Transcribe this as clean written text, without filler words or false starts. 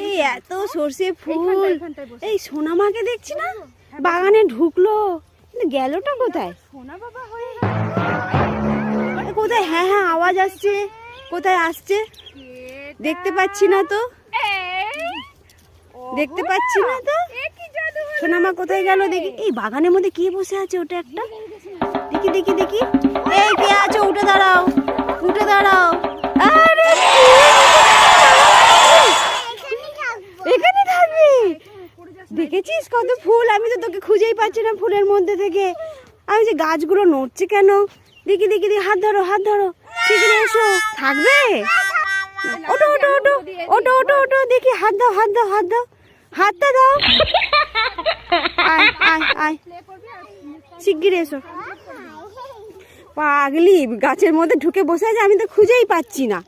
এই এত সর্ষে ফুল, এই সোনামাকে দেখছি না বাগানে ঢুকলো, গেলটা কোথায়? কোথায়? হ্যাঁ হ্যাঁ আওয়াজ আসছে, কোথায় আসছে দেখতে পাচ্ছি না তো, দেখতে পাচ্ছি না তো। সোনামা কোথায় গেল দেখি। এই বাগানের মধ্যে কে বসে আছে? ওটা একটা দেখি দেখি দেখি। এই কে আছো? উঠে দাঁড়াও, উঠে দাঁড়াও। আরে এখানে থাকবি? দেখেছিস কত ফুল? আমি তো তোকে খুঁজেই পাচ্ছি না ফুলের মধ্যে থেকে। আমি যে গাছগুলো নড়ছে কেন? দেখি দেখি দেখি, হাত ধরো হাত ধরো, শিগগিরি এসো। থাকবে? ওটো ওটো ওটো ওটো ওটো ওটো, দেখি হাত দাও হাত দাও হাত দাও, হাতটা দাও। আয় আয় আয়, শিগগিরি এসো। পাগলি গাছের মধ্যে ঢুকে বসে আছে, আমি তো খুঁজেই পাচ্ছি না।